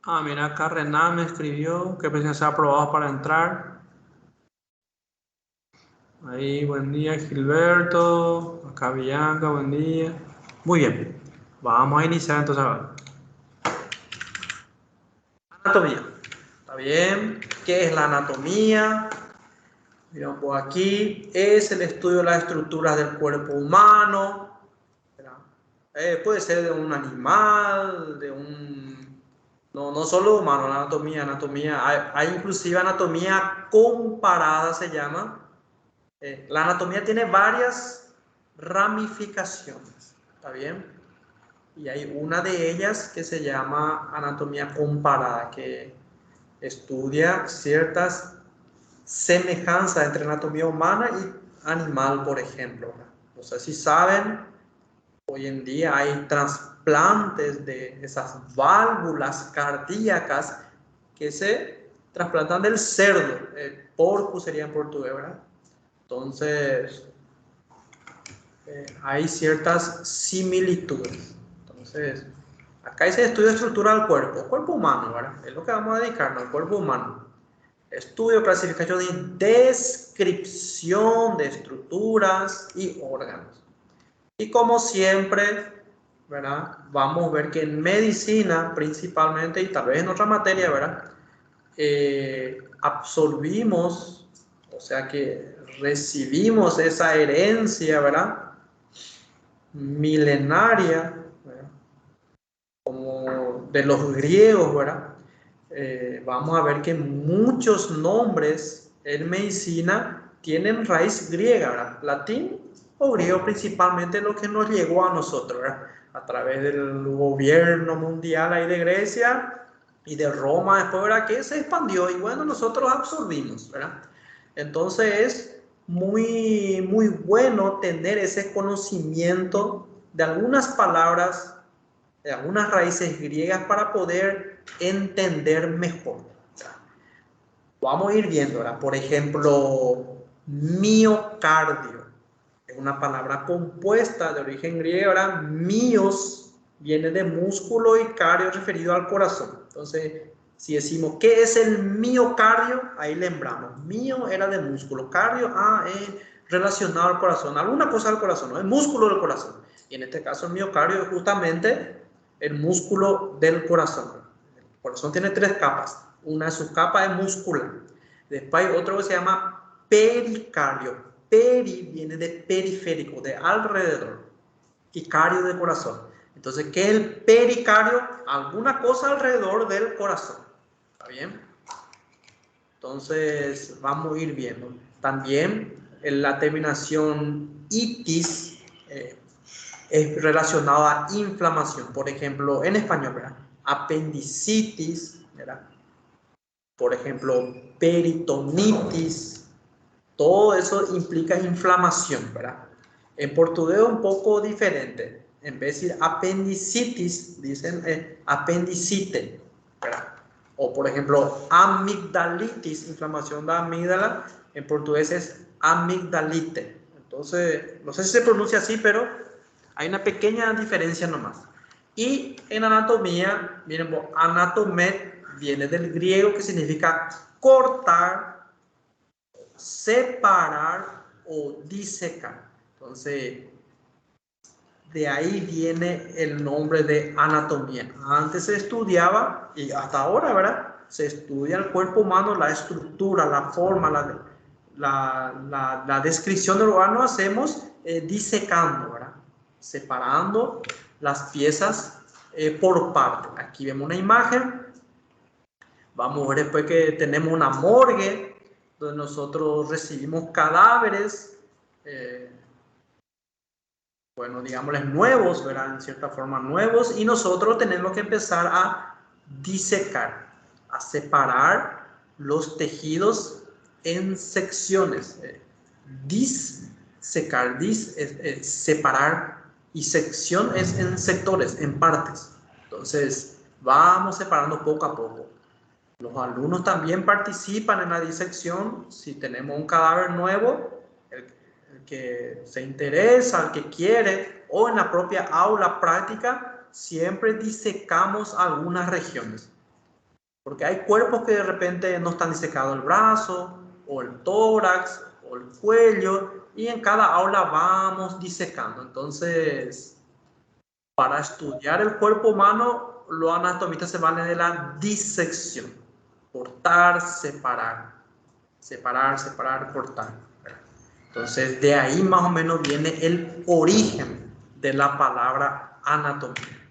Ah, mira, acá Renan me escribió que presencia aprobado para entrar. Ahí, buen día, Gilberto. Acá Bianca, buen día. Muy bien, vamos a iniciar entonces ahora. Anatomía. ¿Está bien? ¿Qué es la anatomía? Miramos por aquí. Es el estudio de las estructuras del cuerpo humano. Puede ser de un animal, de un... No solo humano, la anatomía. Hay inclusive anatomía comparada, se llama. La anatomía tiene varias ramificaciones, ¿está bien? Y hay una de ellas que se llama anatomía comparada, que estudia ciertas semejanzas entre anatomía humana y animal, por ejemplo. No sé si saben, hoy en día hay trasplantes de esas válvulas cardíacas que se trasplantan del cerdo, porco sería en portugués, ¿verdad? Entonces, hay ciertas similitudes. Entonces, acá dice estudio de estructura del cuerpo humano, ¿verdad? Es lo que vamos a dedicarnos, al cuerpo humano. Estudio, clasificación y descripción de estructuras y órganos. Y como siempre, ¿verdad? Vamos a ver que en medicina principalmente y tal vez en otra materia, ¿verdad? Absorbimos, o sea que recibimos esa herencia, ¿verdad? Milenaria, ¿verdad? Como de los griegos, ¿verdad? Vamos a ver que muchos nombres en medicina tienen raíz griega, ¿verdad? Latín o griego principalmente lo que nos llegó a nosotros, ¿verdad? A través del gobierno mundial ahí de Grecia y de Roma después, ¿verdad? Que se expandió y bueno, nosotros absorbimos, ¿verdad? Entonces es muy bueno tener ese conocimiento de algunas palabras, de algunas raíces griegas para poder entender mejor. Vamos a ir viendo, ¿verdad? Por ejemplo, miocardio. Es una palabra compuesta de origen griego, ¿verdad? Mios viene de músculo y cardio referido al corazón. Entonces, si decimos, ¿qué es el miocardio? Ahí lembramos. Mio era de músculo, cardio, relacionado al corazón. Alguna cosa del corazón, ¿no? El músculo del corazón. Y en este caso, el miocardio es justamente el músculo del corazón. El corazón tiene tres capas. Una de sus capas es muscular. Después hay otro que se llama pericardio. Peri viene de periférico, de alrededor. Y cardio de corazón. Entonces, ¿qué es el pericardio? Alguna cosa alrededor del corazón. ¿Está bien? Entonces, vamos a ir viendo. También la terminación itis es relacionada a inflamación. Por ejemplo, en español, ¿verdad? Apendicitis, ¿verdad? Por ejemplo, peritonitis. Todo eso implica inflamación, ¿verdad? En portugués es un poco diferente. En vez de decir apendicitis, dicen apendicite, ¿verdad? O por ejemplo, amigdalitis, inflamación de amígdala, en portugués es amigdalite. Entonces, no sé si se pronuncia así, pero hay una pequeña diferencia nomás. Y en anatomía, miren, anatomet viene del griego que significa cortar, separar o disecar. Entonces, de ahí viene el nombre de anatomía. Antes se estudiaba, y hasta ahora, ¿verdad? Se estudia el cuerpo humano, la estructura, la forma, la descripción del órgano hacemos disecando, ¿verdad? Separando las piezas por parte. Aquí vemos una imagen. Vamos a ver después que tenemos una morgue donde nosotros recibimos cadáveres, bueno, digámosles nuevos, ¿verdad? En cierta forma nuevos, y nosotros tenemos que empezar a disecar, a separar los tejidos en secciones. Disecar, separar, y sección es en sectores, en partes. Entonces, vamos separando poco a poco. Los alumnos también participan en la disección. Si tenemos un cadáver nuevo, el que se interesa, el que quiere, o en la propia aula práctica, siempre disecamos algunas regiones. Porque hay cuerpos que de repente no están disecados el brazo, o el tórax, o el cuello, y en cada aula vamos disecando. Entonces, para estudiar el cuerpo humano, los anatomistas se valen de la disección. Cortar, separar. Separar, separar, cortar. Entonces, de ahí más o menos viene el origen de la palabra anatomía.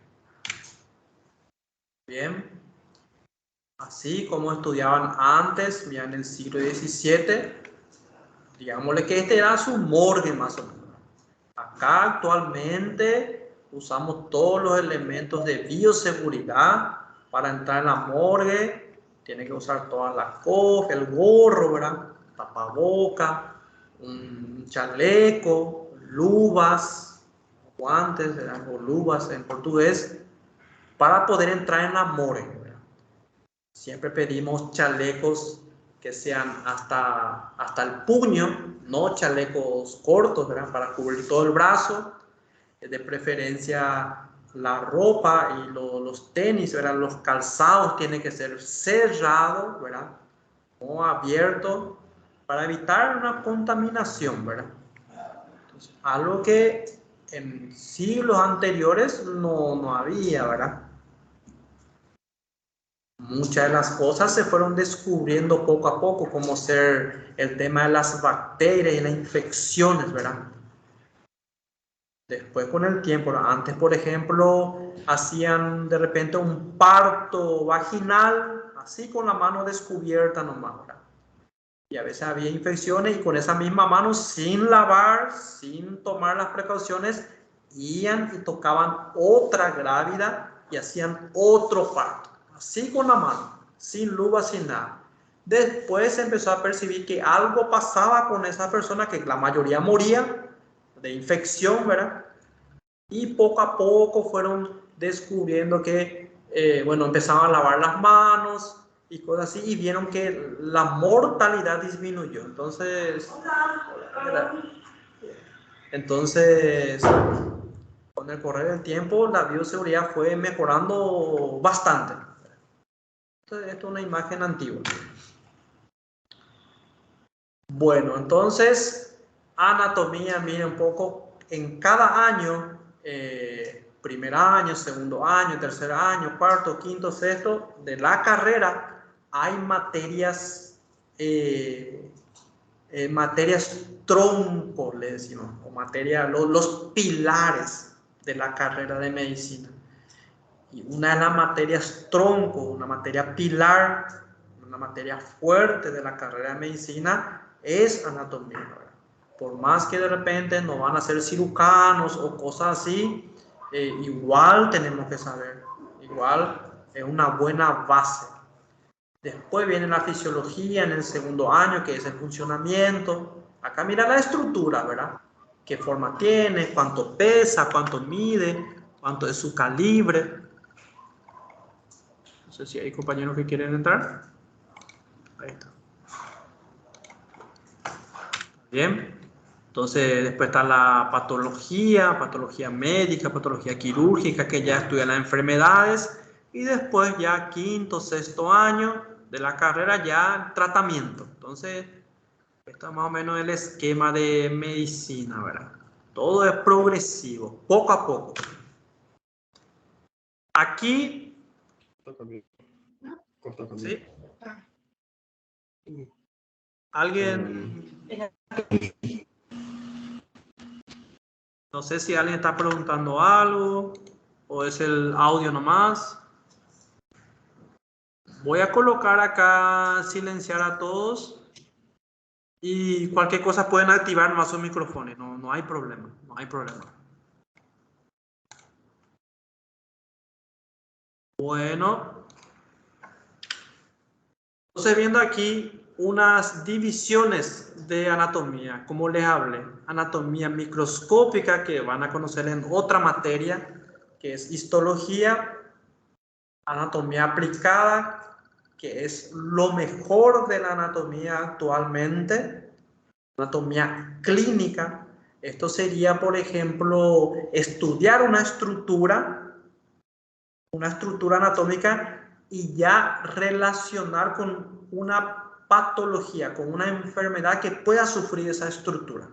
Bien. Así como estudiaban antes, ya en el siglo XVII, digámosle que este era su morgue más o menos. Acá actualmente usamos todos los elementos de bioseguridad para entrar en la morgue. Tiene que usar todas las cosas, el gorro, ¿verdad? Tapaboca, un chaleco, luvas, guantes, ¿verdad? O luvas en portugués, para poder entrar en la morgue. Siempre pedimos chalecos que sean hasta el puño, no chalecos cortos, ¿verdad? Para cubrir todo el brazo. De preferencia la ropa y los tenis, ¿verdad? Los calzados tienen que ser cerrados, ¿verdad? No abiertos, para evitar una contaminación, ¿verdad? Entonces, algo que en siglos anteriores no había, ¿verdad? Muchas de las cosas se fueron descubriendo poco a poco, como ser el tema de las bacterias y las infecciones, ¿verdad? Después con el tiempo, antes por ejemplo, hacían de repente un parto vaginal, así con la mano descubierta nomás, ¿verdad? Y a veces había infecciones y con esa misma mano, sin lavar, sin tomar las precauciones, iban y tocaban otra grávida y hacían otro parto. Así con la mano, sin luva, sin nada. Después se empezó a percibir que algo pasaba con esa persona, que la mayoría moría de infección, ¿verdad? Y poco a poco fueron descubriendo que, bueno, empezaban a lavar las manos y cosas así, y vieron que la mortalidad disminuyó. Entonces, con el correr del tiempo, la bioseguridad fue mejorando bastante. Esto es una imagen antigua. Bueno, entonces, anatomía, miren un poco, en cada año, primer año, segundo año, tercer año, cuarto, quinto, sexto, de la carrera, hay materias, materias tronco, le decimos, o materia, los pilares de la carrera de medicina. Y una de las materias tronco, una materia pilar, una materia fuerte de la carrera de medicina es anatomía, ¿verdad? Por más que de repente no van a ser cirujanos o cosas así, igual tenemos que saber, igual es una buena base. Después viene la fisiología en el segundo año, que es el funcionamiento. Acá mira la estructura, ¿verdad? ¿Qué forma tiene? ¿Cuánto pesa? ¿Cuánto mide? ¿Cuánto es su calibre? No sé si hay compañeros que quieren entrar. Ahí está. Bien. Entonces, después está la patología, patología médica, patología quirúrgica, que ya estudia las enfermedades. Y después ya quinto, sexto año de la carrera ya tratamiento. Entonces, está más o menos el esquema de medicina, ¿verdad? Todo es progresivo, poco a poco. Aquí... ¿Sí? ¿Alguien? No sé si alguien está preguntando algo o es el audio nomás. Voy a colocar acá silenciar a todos y cualquier cosa pueden activar más sus micrófonos. No hay problema, no hay problema. Bueno, entonces viendo aquí unas divisiones de anatomía, como les hablé, anatomía microscópica que van a conocer en otra materia, que es histología, anatomía aplicada, que es lo mejor de la anatomía actualmente, anatomía clínica. Esto sería, por ejemplo, estudiar una estructura anatómica y ya relacionar con una patología, con una enfermedad que pueda sufrir esa estructura.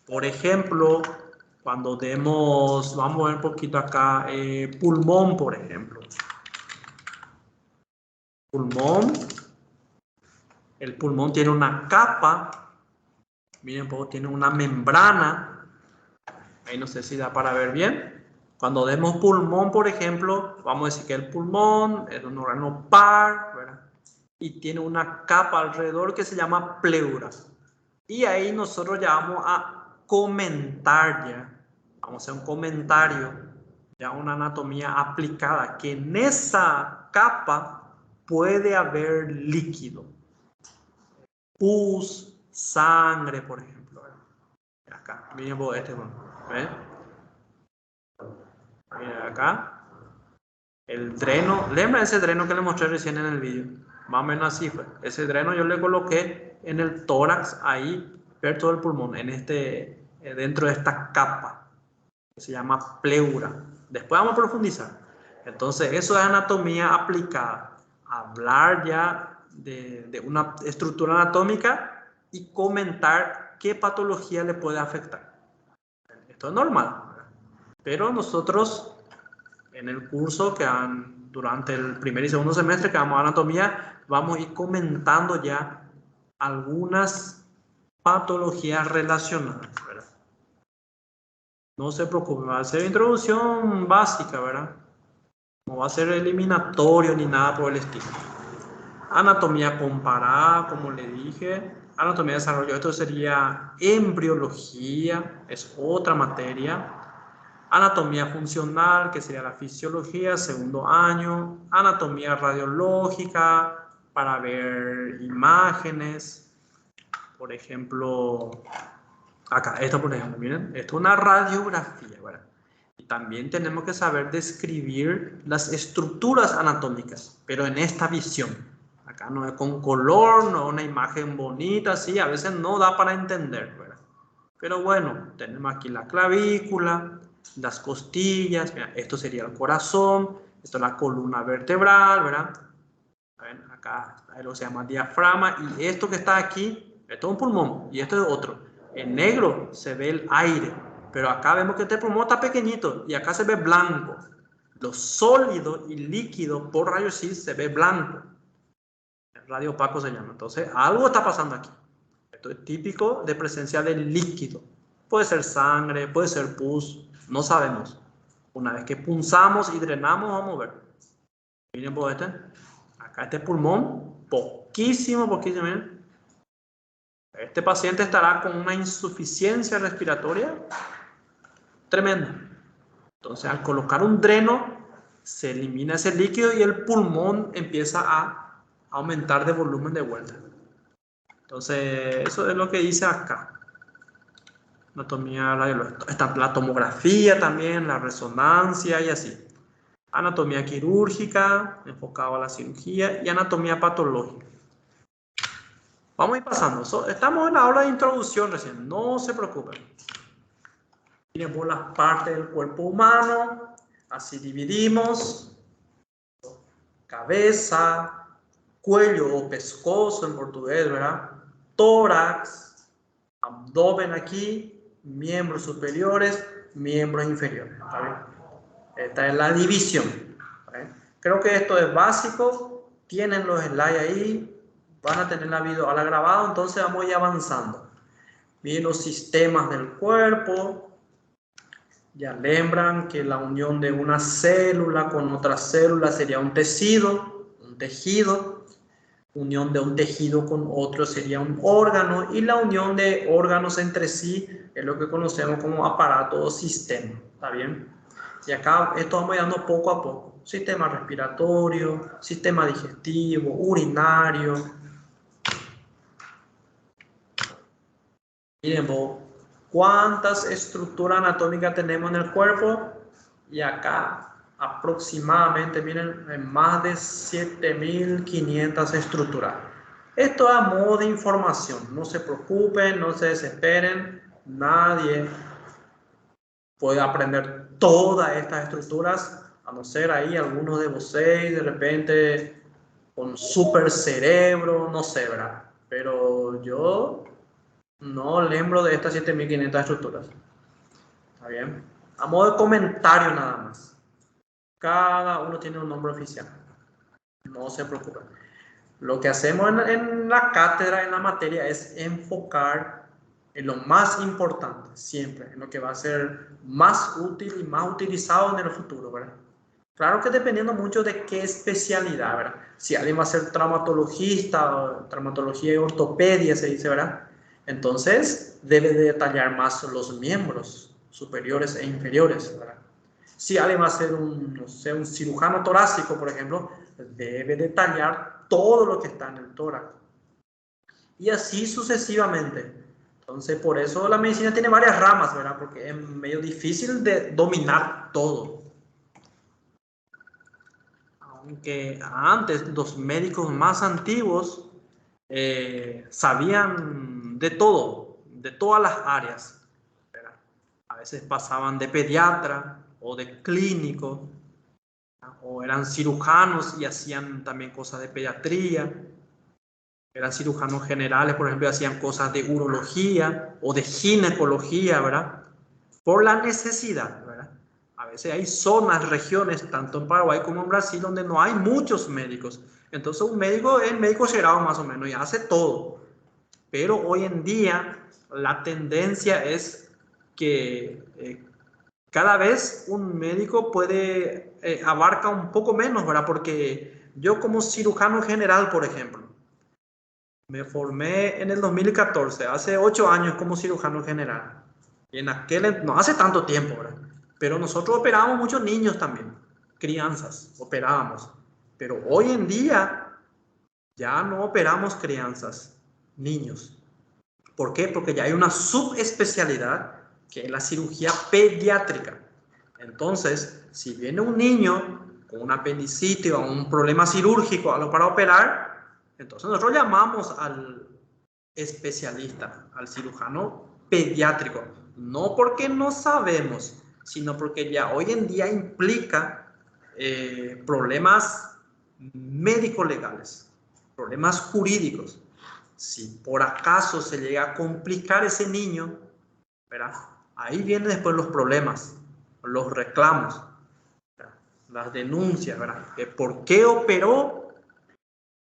Por ejemplo, cuando vamos a ver un poquito acá, pulmón, por ejemplo. Pulmón, el pulmón tiene una capa, miren, tiene una membrana, ahí no sé si da para ver bien. Cuando vemos pulmón, por ejemplo, vamos a decir que el pulmón es un órgano par, ¿verdad? Y tiene una capa alrededor que se llama pleura. Y ahí nosotros ya vamos a comentar vamos a hacer un comentario, ya una anatomía aplicada, que en esa capa puede haber líquido, pus, sangre, por ejemplo. Acá, miren este, ¿ven? Miren acá, el dreno, ¿lembra ese dreno que le mostré recién en el vídeo? Más o menos así fue. Ese dreno yo le coloqué en el tórax, ahí, ver todo el pulmón, dentro de esta capa, que se llama pleura. Después vamos a profundizar. Entonces, eso es anatomía aplicada. Hablar ya de una estructura anatómica y comentar qué patología le puede afectar. Esto es normal, ¿verdad? Pero nosotros, en el curso durante el primer y segundo semestre que vamos a anatomía, vamos a ir comentando ya algunas patologías relacionadas, ¿verdad? No se preocupe, va a ser introducción básica, ¿verdad? No va a ser eliminatorio ni nada por el estilo. Anatomía comparada, como le dije. Anatomía de desarrollo, esto sería embriología, es otra materia. Anatomía funcional, que sería la fisiología, segundo año. Anatomía radiológica, para ver imágenes. Por ejemplo, acá, esto por ejemplo, miren, esto es una radiografía, ¿verdad? Y también tenemos que saber describir las estructuras anatómicas, pero en esta visión. Acá no es con color, no es una imagen bonita, sí, a veces no da para entender, ¿verdad? Pero bueno, tenemos aquí la clavícula, las costillas, mira, esto sería el corazón, esto es la columna vertebral, ¿verdad? ¿Ven? Acá lo que se llama diafragma, y esto que está aquí, esto es un pulmón, y esto es otro. En negro se ve el aire, pero acá vemos que este pulmón está pequeñito, y acá se ve blanco. Lo sólido y líquido por rayos X se ve blanco. El radio opaco se llama. Entonces, algo está pasando aquí. Esto es típico de presencia del líquido. Puede ser sangre, puede ser pus, no sabemos. Una vez que punzamos y drenamos, vamos a ver. Miren por acá este pulmón, poquísimo, miren. Este paciente estará con una insuficiencia respiratoria tremenda. Entonces, al colocar un dreno, se elimina ese líquido y el pulmón empieza a aumentar de volumen de vuelta. Entonces, eso es lo que dice acá. Anatomía radiológica. Está la tomografía también, la resonancia y así. Anatomía quirúrgica, enfocado a la cirugía, y anatomía patológica. Vamos a ir pasando. Estamos en la hora de introducción recién, no se preocupen. Miren por las partes del cuerpo humano, así dividimos. Cabeza, cuello o pescozo en portugués, ¿verdad? Tórax, abdomen aquí, miembros superiores, miembros inferiores. ¿Está bien? Esta es la división. Creo que esto es básico. Tienen los slides ahí. Van a tener la video a la grabado. Entonces vamos a ir avanzando. Miren los sistemas del cuerpo. Ya lembran que la unión de una célula con otra célula sería un tejido. Unión de un tejido con otro sería un órgano. Y la unión de órganos entre sí es lo que conocemos como aparato o sistema. ¿Está bien? Y acá esto vamos dando poco a poco. Sistema respiratorio, sistema digestivo, urinario. Miren vos, ¿cuántas estructuras anatómicas tenemos en el cuerpo? Y acá aproximadamente, miren, más de 7.500 estructuras. Esto es a modo de información. No se preocupen, no se desesperen. Nadie puede aprender todas estas estructuras A no ser ahí algunos de vocês, de repente, con super cerebro, no sé, ¿verdad? Pero yo no lembro de estas 7500 estructuras. ¿Está bien? A modo de comentario nada más. Cada uno tiene un nombre oficial. No se preocupen. Lo que hacemos en la cátedra, en la materia, es enfocar en lo más importante, siempre, en lo que va a ser más útil y más utilizado en el futuro, ¿verdad? Claro que dependiendo mucho de qué especialidad, ¿verdad? Si alguien va a ser traumatologista, traumatología y ortopedia, se dice, ¿verdad? Entonces debe de detallar más los miembros superiores e inferiores, ¿verdad? Si alguien va a ser un, no sé, un cirujano torácico, por ejemplo, debe detallar todo lo que está en el tórax. Y así sucesivamente. Entonces, por eso la medicina tiene varias ramas, ¿verdad? Porque es medio difícil de dominar todo. Aunque antes los médicos más antiguos sabían de todo, de todas las áreas, ¿verdad? A veces pasaban de pediatra o de clínico, o eran cirujanos y hacían también cosas de pediatría, eran cirujanos generales, por ejemplo, hacían cosas de urología o de ginecología, ¿verdad? Por la necesidad, ¿verdad? A veces hay zonas, regiones, tanto en Paraguay como en Brasil, donde no hay muchos médicos. Entonces un médico es médico cerrado más o menos y hace todo. Pero hoy en día la tendencia es que cada vez un médico puede, abarca un poco menos, ¿verdad? Porque yo como cirujano general, por ejemplo, me formé en el 2014, hace 8 años como cirujano general. Y en aquel, no hace tanto tiempo, ¿verdad? Pero nosotros operábamos muchos niños también, crianzas, operábamos. Pero hoy en día ya no operamos crianzas, niños. ¿Por qué? Porque ya hay una subespecialidad que es la cirugía pediátrica. Entonces, si viene un niño con una apendicitis o un problema cirúrgico, algo para operar, entonces nosotros llamamos al especialista, al cirujano pediátrico. No porque no sabemos, sino porque ya hoy en día implica problemas médico-legales, problemas jurídicos. Si por acaso se llega a complicar ese niño, ¿verdad? Ahí vienen después los problemas, los reclamos, ¿verdad? Las denuncias, ¿verdad? De por qué operó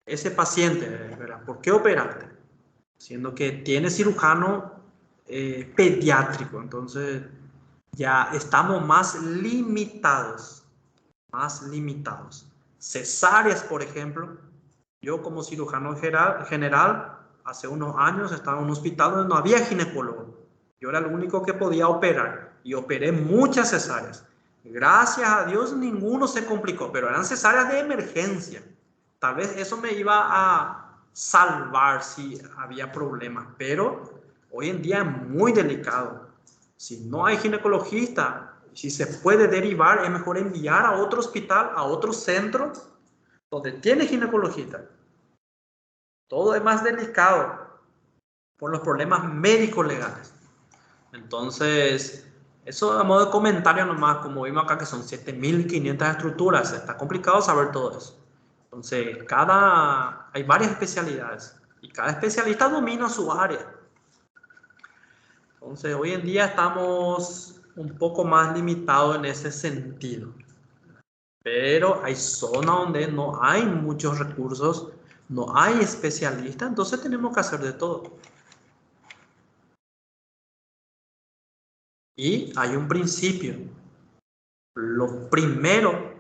ese paciente, ¿verdad? ¿Por qué operaste? Siendo que tiene cirujano pediátrico, entonces ya estamos más limitados, más limitados. Cesáreas, por ejemplo, yo como cirujano general, hace unos años estaba en un hospital donde no había ginecólogo. Yo era el único que podía operar y operé muchas cesáreas. Gracias a Dios ninguno se complicó, pero eran cesáreas de emergencia. Tal vez eso me iba a salvar si había problemas, pero hoy en día es muy delicado. Si no hay ginecologista, si se puede derivar, es mejor enviar a otro hospital, a otro centro donde tiene ginecologista. Todo es más delicado por los problemas médicos legales. Entonces, eso a modo de comentario nomás, como vimos acá que son 7500 estructuras, está complicado saber todo eso. Entonces, hay varias especialidades y cada especialista domina su área. Entonces, hoy en día estamos un poco más limitados en ese sentido. Pero hay zonas donde no hay muchos recursos, no hay especialistas, entonces tenemos que hacer de todo. Y hay un principio. Lo primero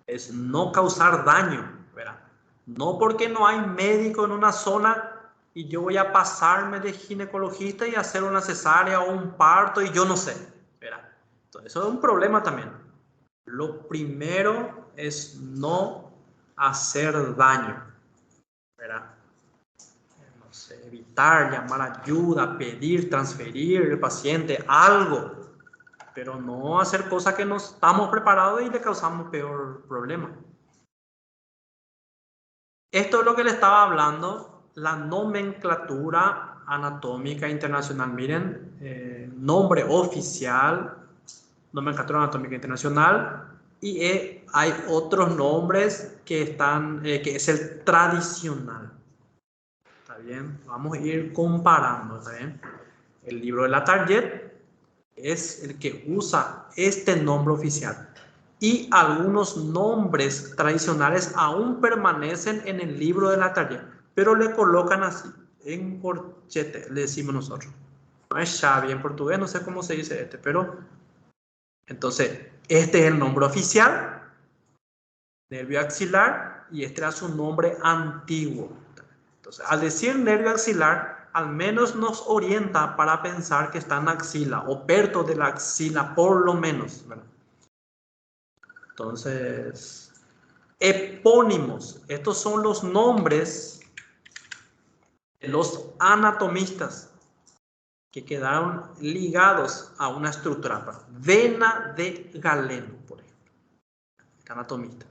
es no causar daño, ¿verdad? No porque no hay médico en una zona y yo voy a pasarme de ginecologista y hacer una cesárea o un parto y yo no sé, ¿verdad? Entonces, eso es un problema también. Lo primero es no hacer daño, ¿verdad? No sé, evitar, llamar ayuda, pedir, transferir el paciente, algo, pero no hacer cosas que no estamos preparados y le causamos peor problema. Esto es lo que le estaba hablando, la nomenclatura anatómica internacional. Miren, nombre oficial, nomenclatura anatómica internacional, Y hay otros nombres que están, que es el tradicional. ¿Está bien? Vamos a ir comparando, ¿está bien? El libro de la Target es el que usa este nombre oficial. Y algunos nombres tradicionales aún permanecen en el libro de la Target, pero le colocan así, en corchete, le decimos nosotros. No es Xavi en portugués, no sé cómo se dice este, pero entonces este es el nombre oficial, nervio axilar, y este era su nombre antiguo. Entonces, al decir nervio axilar, al menos nos orienta para pensar que está en la axila o perto de la axila, por lo menos, ¿verdad? Entonces, epónimos, estos son los nombres de los anatomistas que quedaron ligados a una estructura. Vena de Galeno, por ejemplo, anatomista.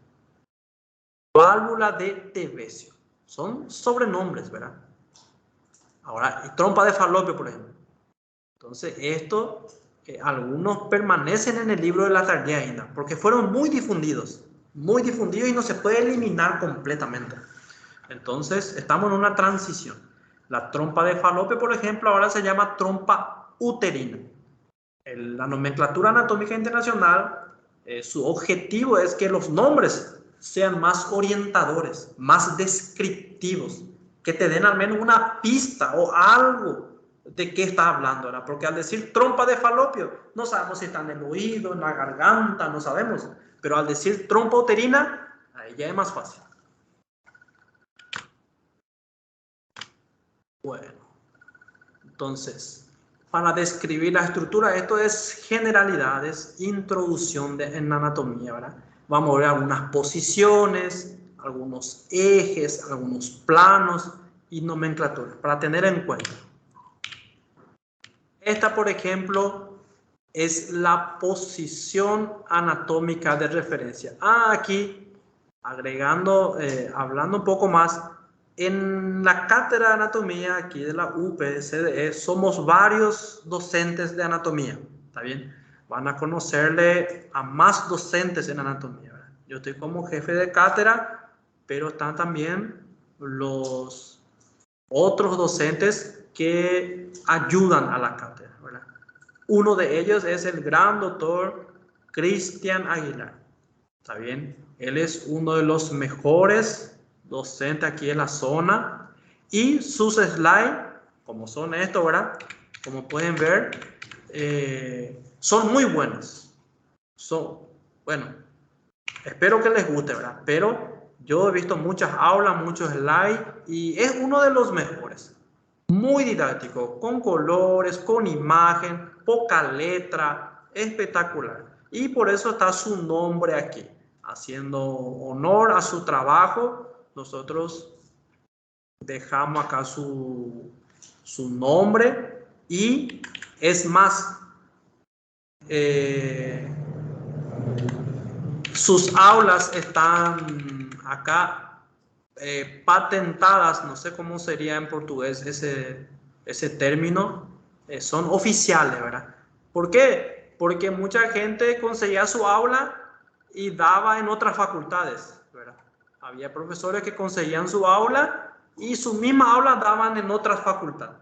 Válvula de Tevesio. Son sobrenombres, ¿verdad? Ahora, trompa de Falopio, por ejemplo. Entonces, esto, algunos permanecen en el libro de la Target ainda, porque fueron muy difundidos y no se puede eliminar completamente. Entonces, estamos en una transición. La trompa de Falopio, por ejemplo, ahora se llama trompa uterina. La nomenclatura anatómica internacional, su objetivo es que los nombres sean más orientadores, más descriptivos, que te den al menos una pista o algo de qué está hablando, ¿verdad? Porque al decir trompa de Falopio, no sabemos si está en el oído, en la garganta, no sabemos. Pero al decir trompa uterina, ahí ya es más fácil. Bueno, entonces, para describir la estructura, esto es generalidades, introducción en anatomía, ¿verdad? Vamos a ver algunas posiciones, algunos ejes, algunos planos y nomenclatura para tener en cuenta. Esta, por ejemplo, es la posición anatómica de referencia. Aquí, agregando, hablando un poco más, en la cátedra de anatomía aquí de la UPCDE somos varios docentes de anatomía, ¿está bien? Van a conocerle a más docentes en anatomía, ¿verdad? Yo estoy como jefe de cátedra, pero están también los otros docentes que ayudan a la cátedra, ¿verdad? Uno de ellos es el gran doctor Cristian Aguilar, ¿está bien? Él es uno de los mejores docentes aquí en la zona y sus slides, como son estos, ¿verdad? Como pueden ver, son muy buenos. Bueno, espero que les guste, ¿verdad? Pero yo he visto muchas aulas, muchos slides y es uno de los mejores. Muy didáctico, con colores, con imagen, poca letra, espectacular. Y por eso está su nombre aquí, haciendo honor a su trabajo. Nosotros dejamos acá su nombre y es más, sus aulas están acá patentadas, no sé cómo sería en portugués ese término, son oficiales, ¿verdad? ¿Por qué? Porque mucha gente conseguía su aula y daba en otras facultades, ¿verdad? Había profesores que conseguían su aula y su misma aula daban en otras facultades.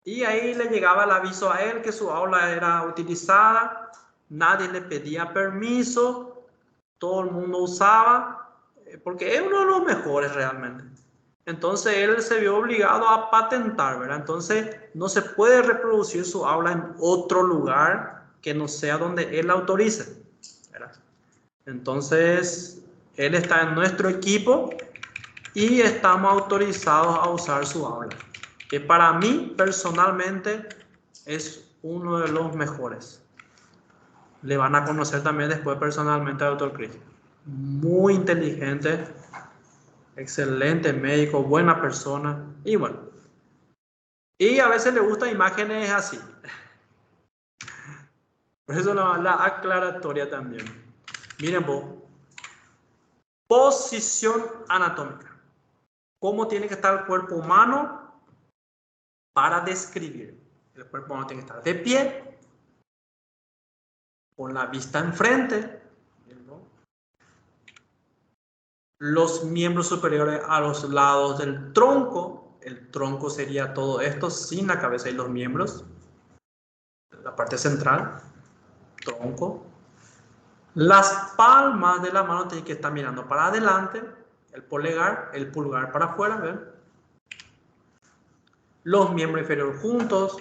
Y ahí le llegaba el aviso a él que su aula era utilizada, nadie le pedía permiso, todo el mundo usaba, porque es uno de los mejores realmente. Entonces él se vio obligado a patentar, ¿verdad? Entonces no se puede reproducir su aula en otro lugar que no sea donde él autorice, ¿verdad? Entonces él está en nuestro equipo y estamos autorizados a usar su aula, que para mí personalmente es uno de los mejores. Le van a conocer también después personalmente al doctor Chris. Muy inteligente, excelente médico, buena persona y bueno. Y a veces le gustan imágenes así. Por eso la aclaratoria también. Miren vos. Posición anatómica. ¿Cómo tiene que estar el cuerpo humano para describir? El cuerpo humano tiene que estar de pie, con la vista enfrente, los miembros superiores a los lados del tronco. El tronco sería todo esto sin la cabeza y los miembros. La parte central, tronco. Las palmas de la mano tienen que estar mirando para adelante. El pulgar para afuera, ¿ven? Los miembros inferiores juntos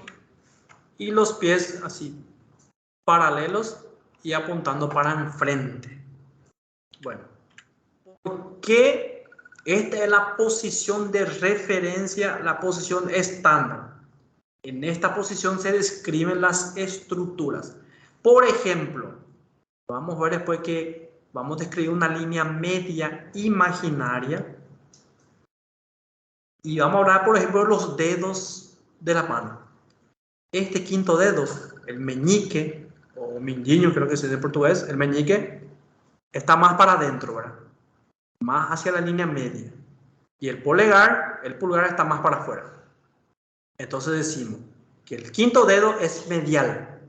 y los pies así, paralelos y apuntando para enfrente. Bueno, ¿por qué esta es la posición de referencia, la posición estándar? En esta posición se describen las estructuras. Por ejemplo, vamos a ver después que vamos a describir una línea media imaginaria. Y vamos a hablar, por ejemplo, de los dedos de la mano. Este quinto dedo, el meñique, o mindinho, creo que se dice en portugués, el meñique, está más para adentro, ¿verdad? Más hacia la línea media. Y el pulgar está más para afuera. Entonces decimos que el quinto dedo es medial.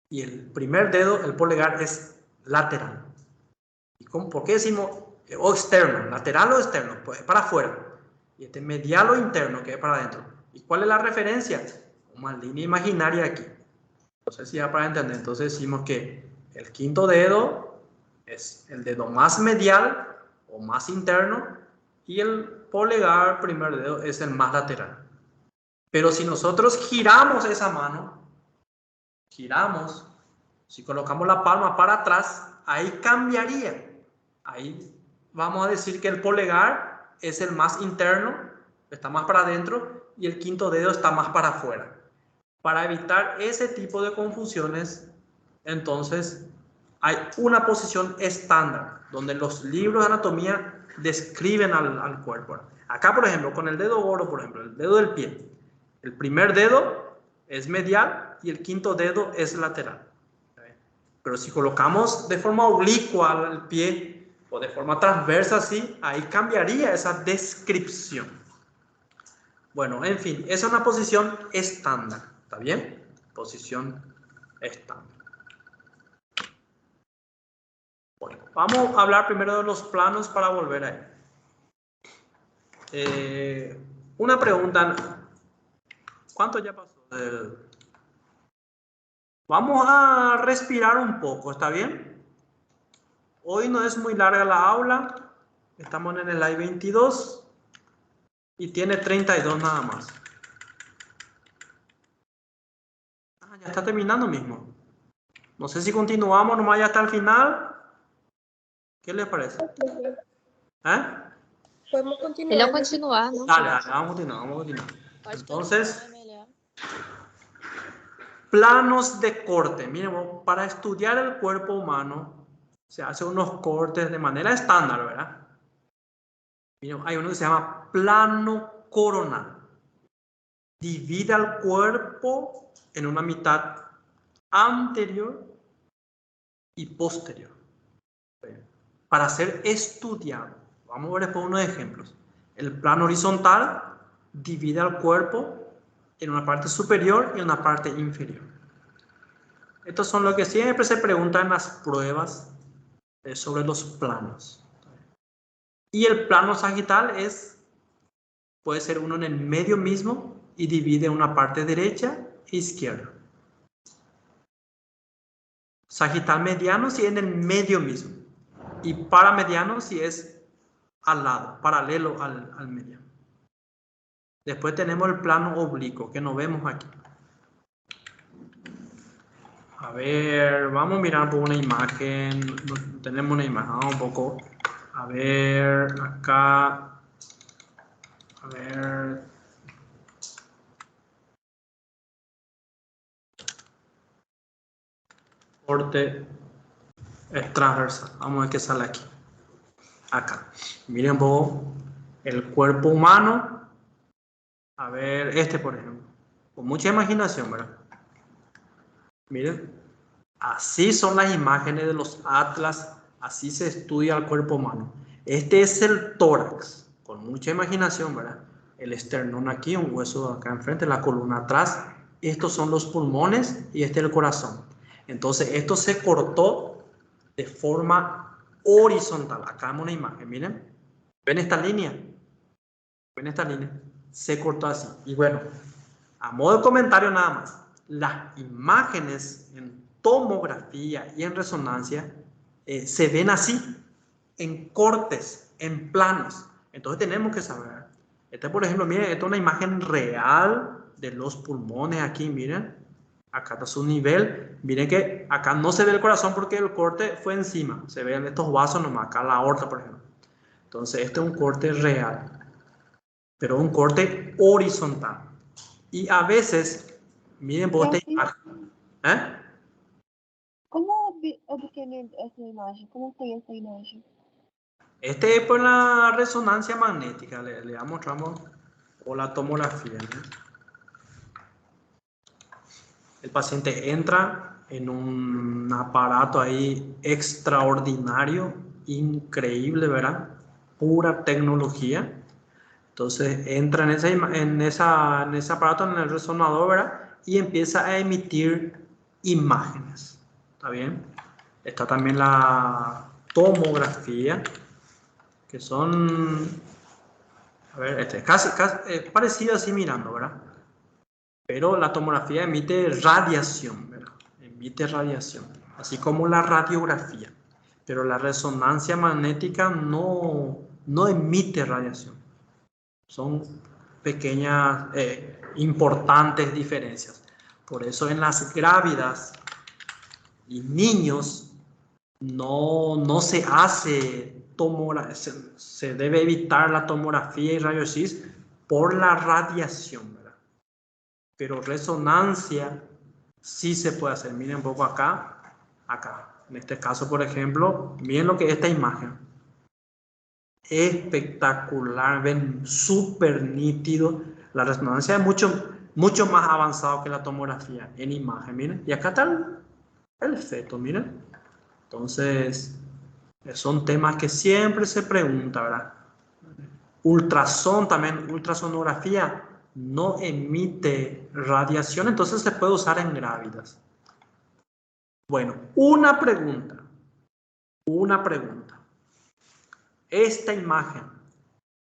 Y el primer dedo, el pulgar, es lateral. ¿Y por qué decimos o externo? ¿Lateral o externo? Pues para afuera. Y este medial o interno, que es para adentro. ¿Y cuál es la referencia? Una línea imaginaria aquí. No sé si ya para entender. Entonces decimos que el quinto dedo es el dedo más medial o más interno y el polegar, primer dedo, es el más lateral. Pero si nosotros giramos esa mano, si colocamos la palma para atrás, ahí cambiaría. Ahí vamos a decir que el polegar es el más interno, está más para adentro, y el quinto dedo está más para afuera. Para evitar ese tipo de confusiones, entonces hay una posición estándar, donde los libros de anatomía describen al cuerpo. Acá, por ejemplo, con el dedo gordo, por ejemplo, el dedo del pie, el primer dedo es medial y el quinto dedo es lateral. Pero si colocamos de forma oblicua al pie o de forma transversa así, ahí cambiaría esa descripción. Bueno, en fin, esa es una posición estándar, ¿está bien? Posición estándar. Bueno, vamos a hablar primero de los planos para volver ahí. Una pregunta, ¿cuánto ya pasó? Vamos a respirar un poco, ¿está bien? Hoy no es muy larga la aula, estamos en el slide 22 y tiene 32 nada más. Ah, ya está terminando mismo. No sé si continuamos nomás ya hasta el final. ¿Qué les parece? Podemos continuar. ¿No? Dale, vamos a continuar. Entonces, planos de corte. Miren, para estudiar el cuerpo humano se hacen unos cortes de manera estándar, ¿verdad? Miren, hay uno que se llama plano coronal. Divide al cuerpo en una mitad anterior y posterior. Para ser estudiado. Vamos a ver después unos ejemplos. El plano horizontal divide al cuerpo en una parte superior y una parte inferior. Estos son lo que siempre se preguntan en las pruebas sobre los planos. Y el plano sagital puede ser uno en el medio mismo y divide una parte derecha e izquierda. Sagital mediano si es en el medio mismo. Y paramediano si es al lado, paralelo al mediano. Después tenemos el plano oblicuo, que no vemos aquí. A ver, vamos a mirar por una imagen. Tenemos una imagen, vamos un poco. A ver, acá. A ver. Corte transversal. Vamos a ver qué sale aquí. Acá. Miren un poco el cuerpo humano. A ver, este por ejemplo. Con mucha imaginación, ¿verdad? Miren. Así son las imágenes de los atlas. Así se estudia el cuerpo humano. Este es el tórax. Con mucha imaginación, ¿verdad? El esternón aquí, un hueso acá enfrente, la columna atrás. Estos son los pulmones y este es el corazón. Entonces, esto se cortó de forma horizontal. Acá vemos una imagen, miren. ¿Ven esta línea? ¿Ven esta línea? Se cortó así. Y bueno, a modo de comentario nada más, las imágenes en tomografía y en resonancia se ven así, en cortes, en planos. Entonces tenemos que saber. Por ejemplo, miren, esta es una imagen real de los pulmones aquí, miren. Acá está su nivel. Miren que acá no se ve el corazón porque el corte fue encima. Se ven estos vasos nomás, acá la aorta, por ejemplo. Entonces, este es un corte real, pero un corte horizontal. Y a veces, miren vos esta imagen. ¿Eh? ¿Cómo obtienen esa imagen? ¿Cómo tem esa imagen? Este es por la resonancia magnética. Le mostramos, o la tomografía, ¿no? El paciente entra en un aparato ahí extraordinario, increíble, ¿verdad? Pura tecnología. Entonces entra en ese aparato, en el resonador, ¿verdad? Y empieza a emitir imágenes. ¿Está bien? Está también la tomografía, que son, a ver, casi parecido así mirando, ¿verdad? Pero la tomografía emite radiación, ¿verdad? Emite radiación, así como la radiografía. Pero la resonancia magnética no emite radiación. Son pequeñas, importantes diferencias. Por eso en las grávidas y niños no se hace tomografía, se debe evitar la tomografía y rayos X por la radiación, ¿verdad? Pero resonancia sí se puede hacer. Miren un poco acá, acá. En este caso, por ejemplo, miren lo que es esta imagen. Espectacular, ven súper nítido. La resonancia es mucho más avanzado que la tomografía en imagen, miren. Y acá está el feto, miren. Entonces, son temas que siempre se preguntan, ¿verdad? Ultrason también, ultrasonografía no emite radiación, entonces se puede usar en grávidas. Bueno, una pregunta. Esta imagen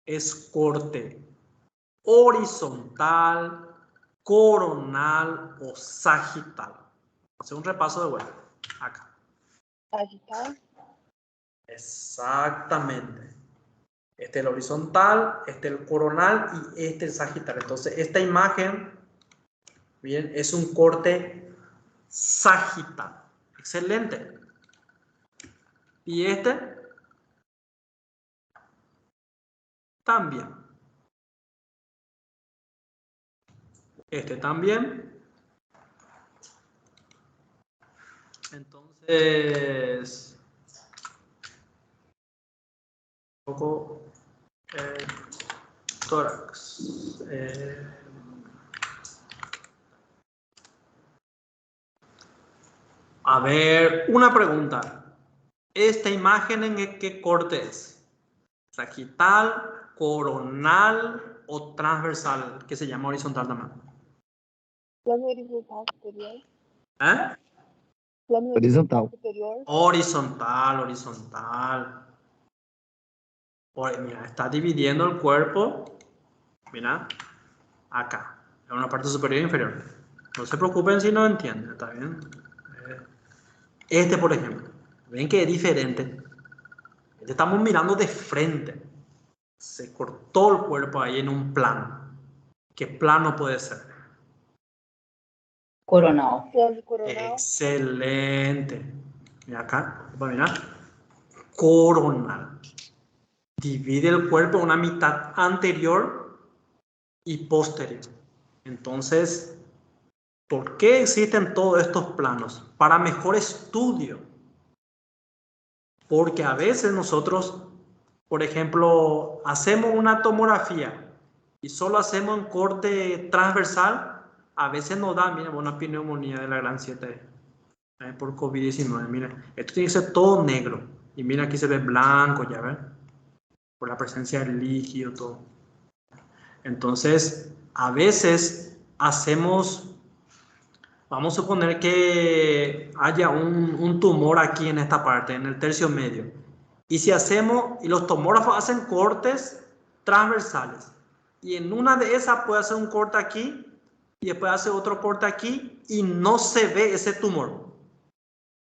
es corte horizontal, coronal o sagital. Hacer un repaso de vuelta. Acá. Sagital. Exactamente. Este es el horizontal, este es el coronal y este el sagital. Entonces, esta imagen, bien, es un corte sagital. Excelente. Y este también. Este también. Entonces, un poco tórax. A ver, una pregunta. ¿Esta imagen en qué corte es? ¿Sagital, coronal o transversal? Que se llama horizontal también. Plano horizontal superior. ¿Eh? Plano horizontal superior. Horizontal. Mira, está dividiendo el cuerpo. Mira, acá. En una parte superior e inferior. No se preocupen si no entienden, ¿está bien? Este, por ejemplo. ¿Ven que es diferente? Este estamos mirando de frente. Se cortó el cuerpo ahí en un plano. ¿Qué plano puede ser? Coronal. Excelente. Mira acá, mira. Coronal. Divide el cuerpo en una mitad anterior y posterior. Entonces, ¿por qué existen todos estos planos? Para mejor estudio. Porque a veces nosotros, por ejemplo, hacemos una tomografía y solo hacemos un corte transversal, a veces nos da, mira, una pneumonía de la gran 7 por COVID-19. Mira, esto tiene que ser todo negro. Y mira, aquí se ve blanco, ya ven, por la presencia del líquido, todo. Entonces, a veces hacemos, vamos a suponer que haya un tumor aquí en esta parte, en el tercio medio. Y si hacemos, y los tomógrafos hacen cortes transversales. Y en una de esas puede hacer un corte aquí y después hace otro corte aquí y no se ve ese tumor.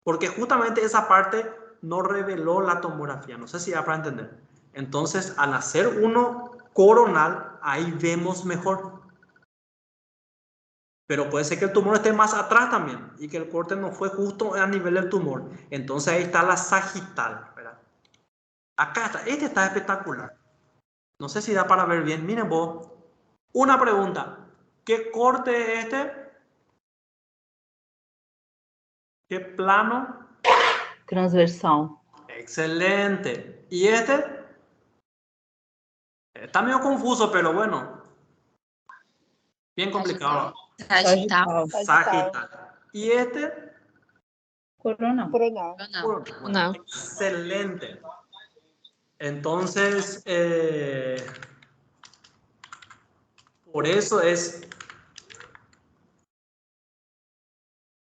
Porque justamente esa parte no reveló la tomografía. No sé si da para entender. Entonces, al hacer uno coronal, ahí vemos mejor. Pero puede ser que el tumor esté más atrás también y que el corte no fue justo a nivel del tumor. Entonces ahí está la sagital, ¿verdad? Acá está, este está espectacular. No sé si da para ver bien. Miren vos, una pregunta. ¿Qué corte es este? ¿Qué plano? Transversal. Excelente. ¿Y este? Está medio confuso, pero bueno. Bien complicado. Sagital. Sagital. ¿Y este? Coronal. Coronal. Bueno, excelente. Entonces, por eso es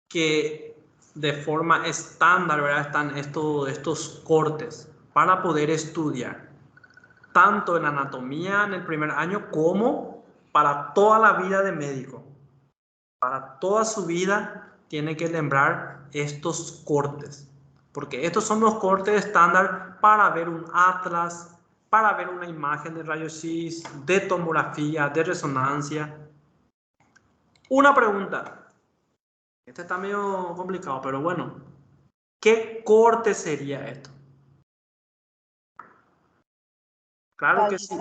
que de forma estándar, ¿verdad? Están estos cortes para poder estudiar tanto en anatomía en el primer año como para toda la vida de médico. Para toda su vida tiene que lembrar estos cortes, porque estos son los cortes estándar para ver un atlas, para ver una imagen de rayos X, de tomografía, de resonancia. Una pregunta, este está medio complicado, pero bueno, ¿qué corte sería esto? Claro que sí.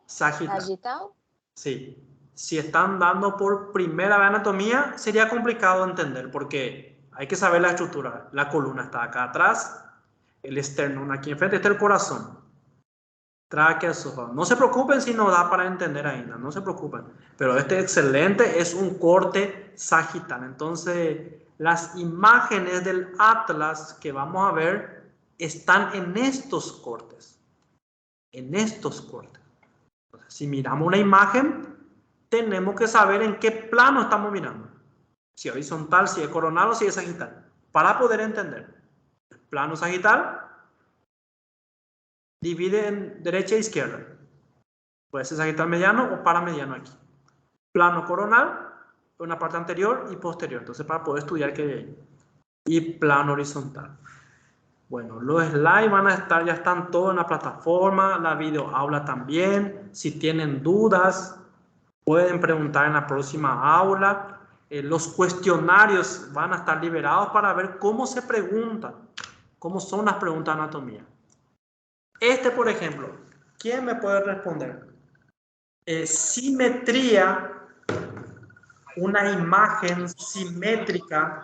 Sagital. Sagital. Sí. Si están dando por primera vez anatomía, sería complicado entender porque hay que saber la estructura. La columna está acá atrás, el esternón aquí enfrente, está el corazón. Tráquea, esófago. No se preocupen si no da para entender ahí, no se preocupen. Pero este excelente es un corte sagital. Entonces, las imágenes del atlas que vamos a ver están en estos cortes. En estos cortes. Entonces, si miramos una imagen, tenemos que saber en qué plano estamos mirando. Si es horizontal, si es coronal o si es sagital. Para poder entender. Plano sagital divide en derecha e izquierda. Puede ser sagital mediano o paramediano aquí. Plano coronal, una parte anterior y posterior. Entonces, para poder estudiar qué hay ahí. Y plano horizontal. Bueno, los slides van a estar, ya están todos en la plataforma, la videoaula también. Si tienen dudas, pueden preguntar en la próxima aula. Los cuestionarios van a estar liberados para ver cómo se preguntan, cómo son las preguntas de anatomía. Este, por ejemplo, ¿quién me puede responder? Simetría, una imagen simétrica,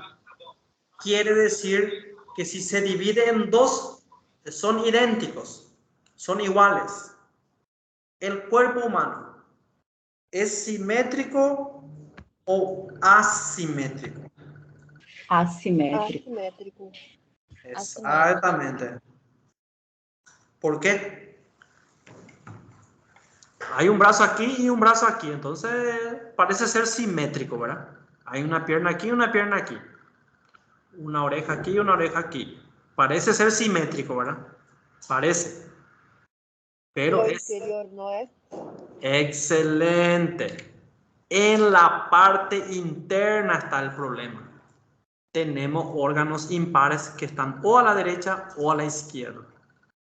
quiere decir que si se divide en dos, son idénticos, son iguales. El cuerpo humano, ¿es simétrico o asimétrico? Assimétrico. Assimétrico. Exactamente. ¿Por qué? Hay un brazo aquí y un brazo aquí, entonces parece ser simétrico, ¿verdad? Hay una pierna aquí y una pierna aquí. Una oreja aquí y una oreja aquí. Parece ser simétrico, ¿verdad? Parece. Pero Pero es interior no es. excelente. En la parte interna está el problema. Tenemos órganos impares que están o a la derecha o a la izquierda.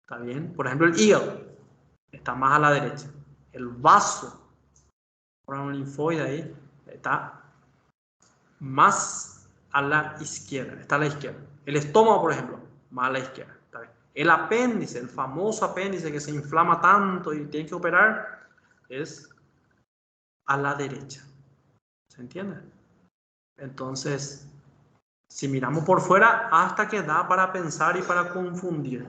¿Está bien? Por ejemplo, el hígado está más a la derecha. El vaso, órgano linfoide ahí, está más a la izquierda. Está a la izquierda. El estómago, por ejemplo, más a la izquierda. ¿Está bien? El apéndice, el famoso apéndice que se inflama tanto y tiene que operar, es a la derecha. ¿Se entiende? Entonces, si miramos por fuera, hasta que da para pensar y para confundir.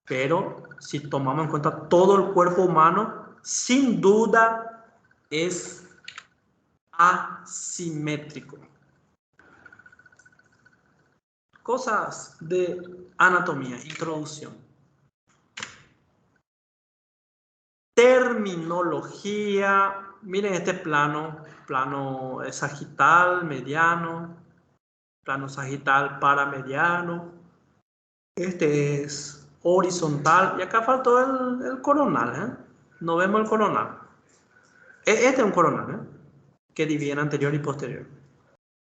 Pero si tomamos en cuenta todo el cuerpo humano, sin duda es asimétrico. Cosas de anatomía, introducción. Terminología. Miren este plano sagital, mediano, plano sagital paramediano. Este es horizontal, y acá faltó el coronal, ¿eh? No vemos el coronal. Este es un coronal, ¿eh? Que divide en anterior y posterior.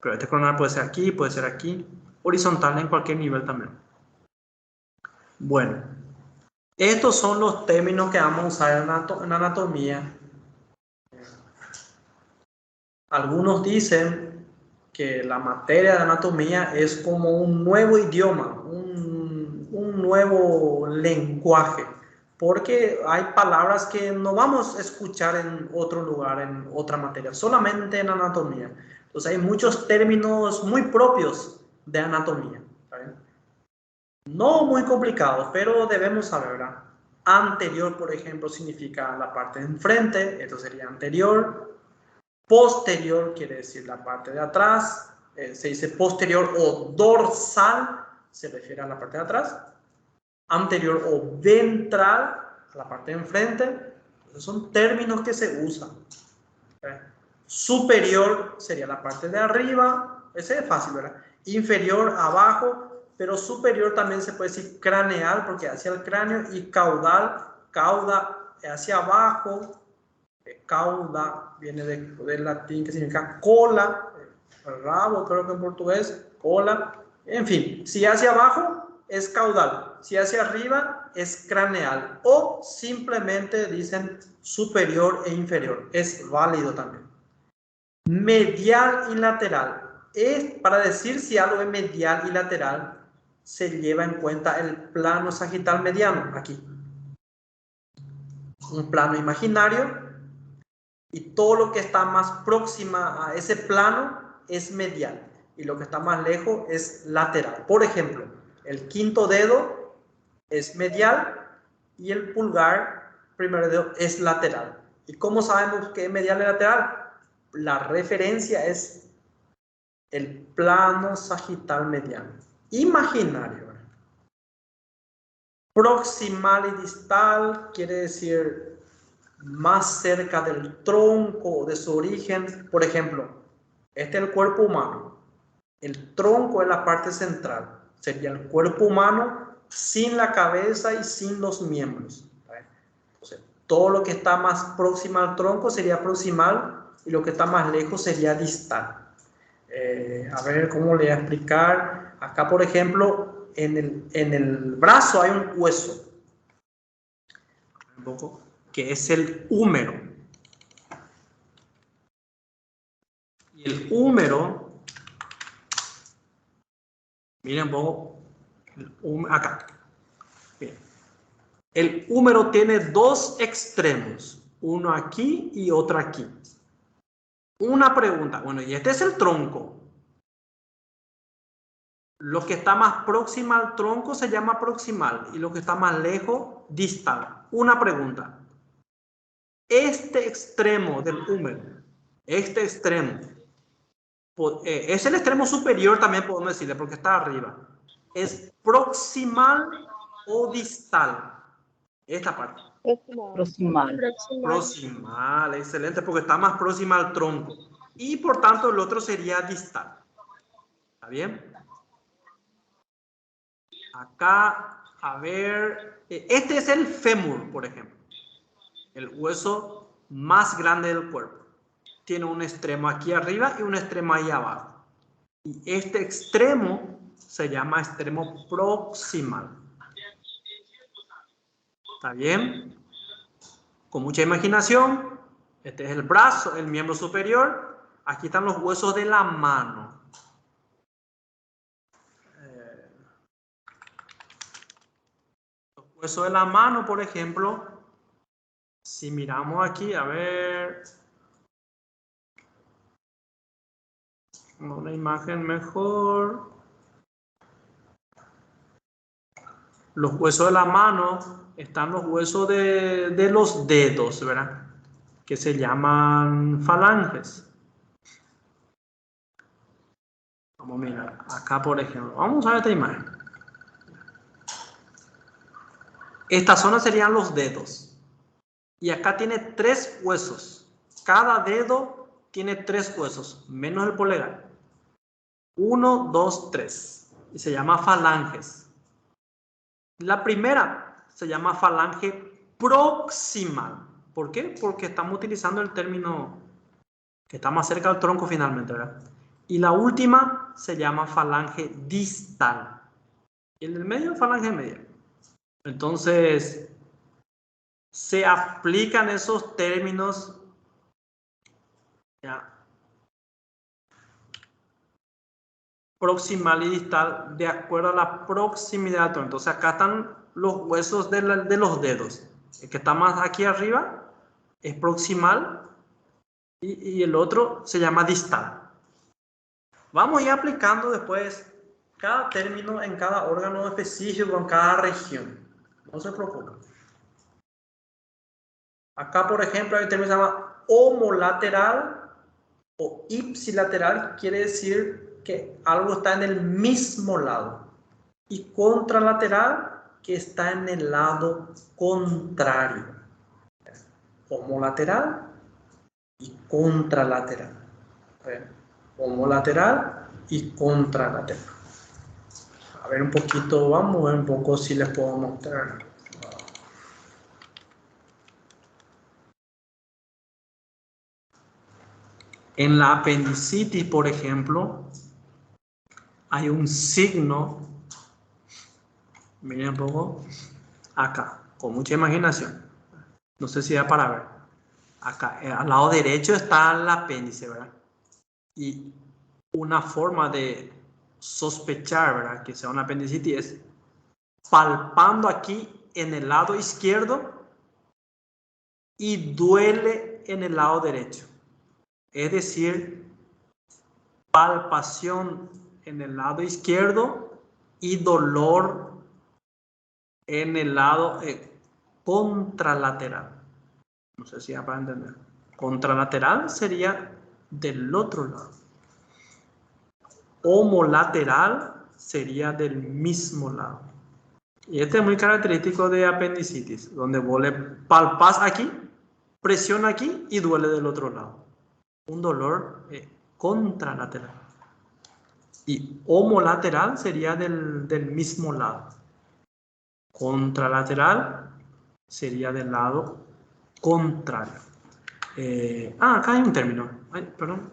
Pero este coronal puede ser aquí, horizontal en cualquier nivel también. Bueno, estos son los términos que vamos a usar en anatomía. Algunos dicen que la materia de anatomía es como un nuevo idioma, un nuevo lenguaje, porque hay palabras que no vamos a escuchar en otro lugar, en otra materia, solamente en anatomía. Entonces hay muchos términos muy propios de anatomía, ¿saben? No muy complicados, pero debemos saber, ¿verdad? Anterior, por ejemplo, significa la parte de enfrente, esto sería anterior. Posterior quiere decir la parte de atrás, se dice posterior o dorsal, se refiere a la parte de atrás. Anterior o ventral, a la parte de enfrente. Esos son términos que se usan. Superior sería la parte de arriba, ese es fácil, ¿verdad? Inferior, abajo, pero superior también se puede decir craneal, porque hacia el cráneo, y caudal, cauda hacia abajo. Cauda viene del latín que significa cola, rabo creo que en portugués, cola. En fin, si hacia abajo es caudal, si hacia arriba es craneal, o simplemente dicen superior e inferior, es válido también. Medial y lateral. Es para decir si algo es medial y lateral, se lleva en cuenta el plano sagital mediano, aquí. Un plano imaginario, y todo lo que está más próxima a ese plano es medial, y lo que está más lejos es lateral. Por ejemplo, el quinto dedo es medial y el pulgar, primer dedo, es lateral. ¿Y cómo sabemos que es medial y lateral? La referencia es el plano sagital mediano. Imaginario. Proximal y distal quiere decir más cerca del tronco, de su origen. Por ejemplo, este es el cuerpo humano. El tronco es la parte central. Sería el cuerpo humano sin la cabeza y sin los miembros. Entonces, todo lo que está más próximo al tronco sería proximal, y lo que está más lejos sería distal. A ver cómo le voy a explicar. Acá, por ejemplo, en el brazo hay un hueso. Un poco, que es el húmero. Y el húmero, miren un poco, acá. Bien. El húmero tiene dos extremos, uno aquí y otro aquí. Una pregunta, bueno, y este es el tronco. Lo que está más próximo al tronco se llama proximal, y lo que está más lejos, distal. Una pregunta. Este extremo del húmero, este extremo, es el extremo superior también podemos decirle, porque está arriba. ¿Es proximal o distal? Esta parte. Proximal. Proximal, excelente, porque está más próxima al tronco. Y por tanto el otro sería distal. ¿Está bien? Acá, a ver, este es el fémur, por ejemplo. El hueso más grande del cuerpo. Tiene un extremo aquí arriba y un extremo ahí abajo. Y este extremo se llama extremo proximal. ¿Está bien? Con mucha imaginación, este es el brazo, el miembro superior. Aquí están los huesos de la mano. Los huesos de la mano, por ejemplo, si miramos aquí, a ver, una imagen mejor. Los huesos de la mano, están los huesos de los dedos, ¿verdad? Que se llaman falanges. Vamos a mirar acá, por ejemplo. Vamos a ver esta imagen. Esta zona serían los dedos. Y acá tiene 3 huesos. Cada dedo tiene 3 huesos, menos el polegar. 1, 2, 3. Y se llama falanges. La primera se llama falange proximal. ¿Por qué? Porque estamos utilizando el término que está más cerca del tronco finalmente, ¿verdad? Y la última se llama falange distal. Y el del medio, falange media. Entonces, se aplican esos términos, ya, proximal y distal, de acuerdo a la proximidad del tronco. Entonces, acá están los huesos de los dedos. El que está más aquí arriba es proximal y el otro se llama distal. Vamos a ir aplicando después cada término en cada órgano específico, en cada región. No se preocupen. Acá, por ejemplo, hay un término que se llama homolateral o ipsilateral, quiere decir que algo está en el mismo lado. Y contralateral, que está en el lado contrario. Homolateral y contralateral. Homolateral y contralateral. A ver un poquito, vamos a ver un poco si les puedo mostrar. En la apendicitis, por ejemplo, hay un signo, miren un poco, acá, con mucha imaginación. No sé si da para ver. Acá, al lado derecho está el apéndice, ¿verdad? Y una forma de sospechar, ¿verdad?, que sea una apendicitis es palpando aquí en el lado izquierdo y duele en el lado derecho. Es decir, palpación en el lado izquierdo y dolor en el lado contralateral. No sé si ya para entender. Contralateral sería del otro lado. Homolateral sería del mismo lado. Y este es muy característico de apendicitis, donde vos le palpas aquí, presiona aquí y duele del otro lado. Un dolor contralateral. Y homolateral sería del mismo lado. Contralateral sería del lado contrario. Acá hay un término. Ay, perdón.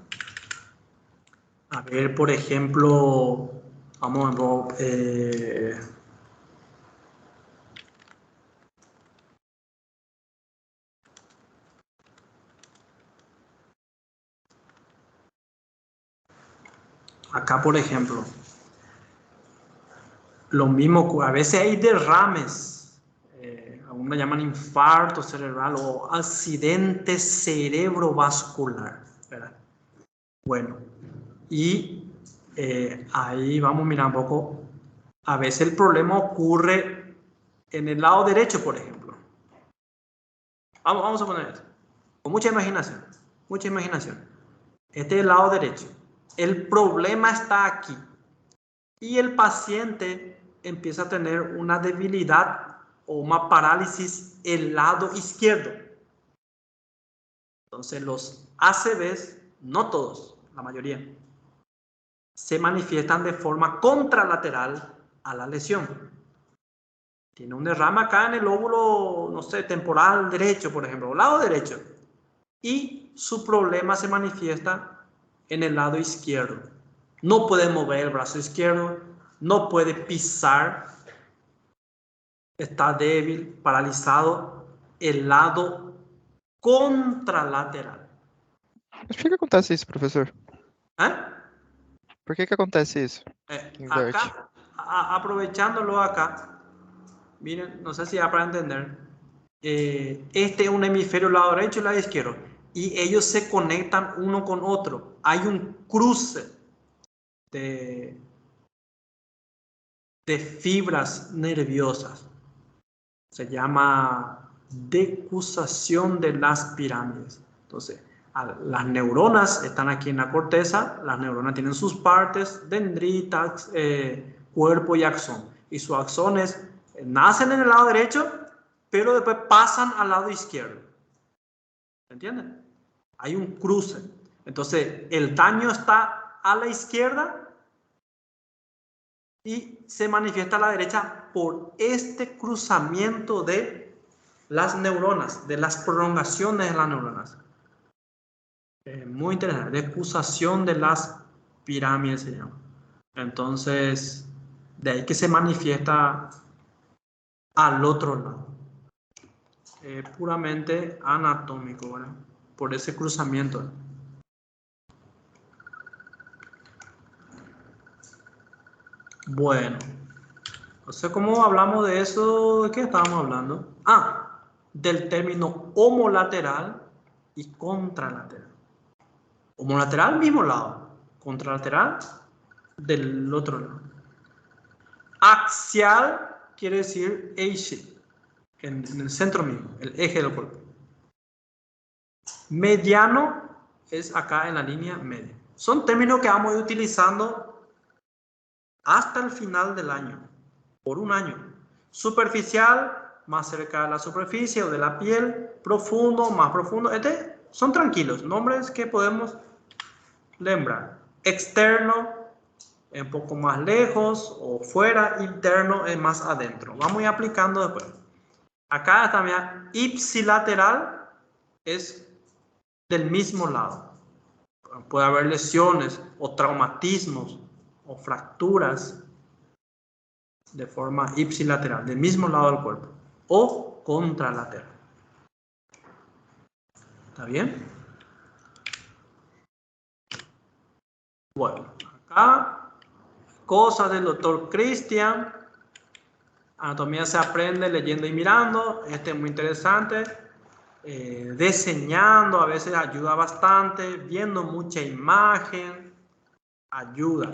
A ver, por ejemplo, vamos a... acá, por ejemplo, lo mismo, a veces hay derrames, algunos llaman infarto cerebral o accidente cerebrovascular, ¿verdad? Bueno, y ahí vamos a mirar un poco. A veces el problema ocurre en el lado derecho, por ejemplo. Vamos a poner esto. Con mucha imaginación, mucha imaginación. Este es el lado derecho. El problema está aquí. Y el paciente empieza a tener una debilidad o una parálisis el lado izquierdo. Entonces los ACVs, no todos, la mayoría, se manifiestan de forma contralateral a la lesión. Tiene un derrame acá en el lóbulo, no sé, temporal derecho, por ejemplo, lado derecho. Y su problema se manifiesta en el lado izquierdo. No puede mover el brazo izquierdo, no puede pisar, está débil, paralizado, el lado contralateral. Mas por que acontece isso, professor? Por que acontece isso? Inverte. Acá, aprovechándolo acá, miren, no sé si ya para entender, este es un hemisferio, lado derecho y lado izquierdo, y ellos se conectan uno con otro. Hay un cruce de fibras nerviosas. Se llama decusación de las pirámides. Entonces, las neuronas están aquí en la corteza, las neuronas tienen sus partes, dendritas, cuerpo y axón. Y sus axones nacen en el lado derecho, pero después pasan al lado izquierdo. ¿Entienden? Hay un cruce. Entonces, el daño está a la izquierda y se manifiesta a la derecha por este cruzamiento de las neuronas, de las prolongaciones de las neuronas. Muy interesante, decusación de las pirámides se llama. Entonces, de ahí que se manifiesta al otro lado. Puramente anatómico, ¿verdad? Por ese cruzamiento. Bueno, no sé cómo hablamos de eso. ¿De qué estábamos hablando? Ah, del término homolateral y contralateral. Homolateral, mismo lado. Contralateral, del otro lado. Axial quiere decir eje, en el centro mismo, el eje del cuerpo. Mediano es acá en la línea media. Son términos que vamos a ir utilizando hasta el final del año, por un año. Superficial, más cerca de la superficie o de la piel. Profundo, más profundo. Son tranquilos, nombres que podemos lembrar. Externo, un poco más lejos o fuera. Interno es más adentro. Vamos a ir aplicando después. Acá también ipsilateral es del mismo lado. Puede haber lesiones o traumatismos o fracturas de forma ipsilateral, del mismo lado del cuerpo, o contralateral. ¿Está bien? Bueno, acá, cosas del doctor Cristian. Anatomía se aprende leyendo y mirando. Este es muy interesante. Diseñando a veces ayuda bastante. Viendo mucha imagen ayuda.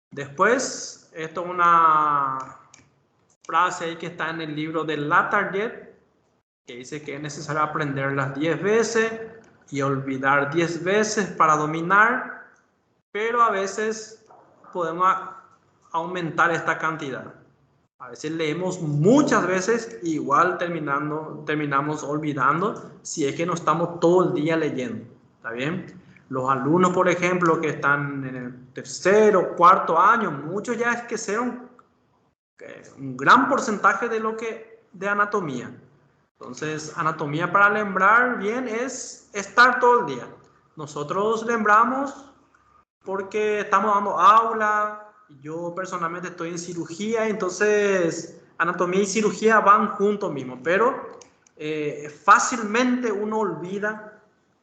Después, esto es una frase ahí que está en el libro de Latarjet, que dice que es necesario aprenderlas 10 veces y olvidar 10 veces para dominar, pero a veces podemos aumentar esta cantidad. A veces leemos muchas veces, igual terminamos olvidando si es que no estamos todo el día leyendo. ¿Está bien? Los alumnos, por ejemplo, que están en el tercero, cuarto año, muchos ya esquecieron un gran porcentaje de anatomía. Entonces, anatomía para lembrar bien es estar todo el día. Nosotros lembramos porque estamos dando aula. Yo personalmente estoy en cirugía, entonces anatomía y cirugía van juntos mismo, pero fácilmente uno olvida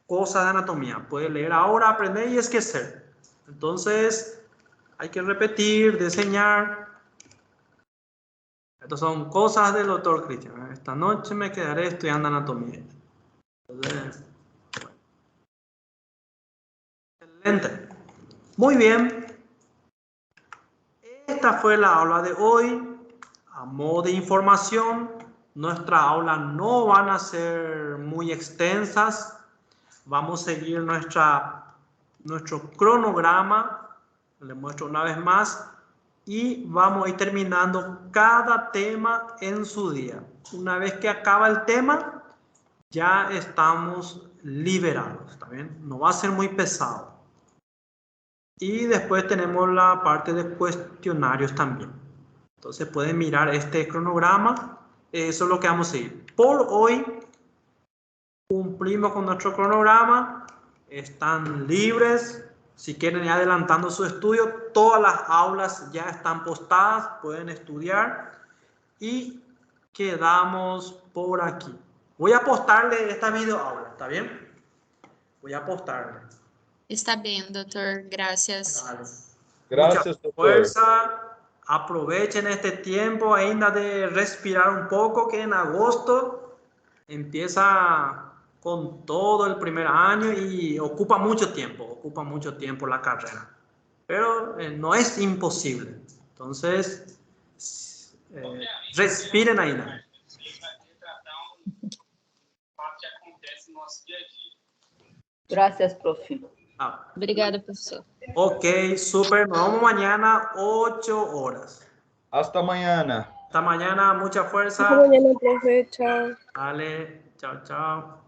cosas de anatomía. Puede leer ahora, aprender y esquecer. Entonces hay que repetir, diseñar. Estas son cosas del doctor Cristian. Esta noche me quedaré estudiando anatomía. Entonces, bueno. Excelente. Muy bien. Esta fue la aula de hoy. A modo de información, nuestras aulas no van a ser muy extensas. Vamos a seguir nuestro cronograma. Les muestro una vez más. Y vamos a ir terminando cada tema en su día. Una vez que acaba el tema, ya estamos liberados. ¿Está bien? No va a ser muy pesado. Y después tenemos la parte de cuestionarios también. Entonces pueden mirar este cronograma. Eso es lo que vamos a seguir. Por hoy cumplimos con nuestro cronograma. Están libres. Si quieren ir adelantando su estudio, todas las aulas ya están postadas. Pueden estudiar. Y quedamos por aquí. Voy a postarle esta video aula. ¿Está bien? Voy a postarle. Está bien, doctor. Gracias. Vale. Gracias, mucha fuerza. Aprovechen este tiempo ainda de respirar un poco, que en agosto empieza con todo el primer año y ocupa mucho tiempo la carrera. Pero no es imposible. Entonces, respiren ainda. Gracias, profe. Obrigada, professor. Ok, super. Nos vemos mañana, 8 horas. Hasta mañana. Hasta mañana, mucha fuerza. Hasta mañana, profe. Chao. Dale, chao, chao.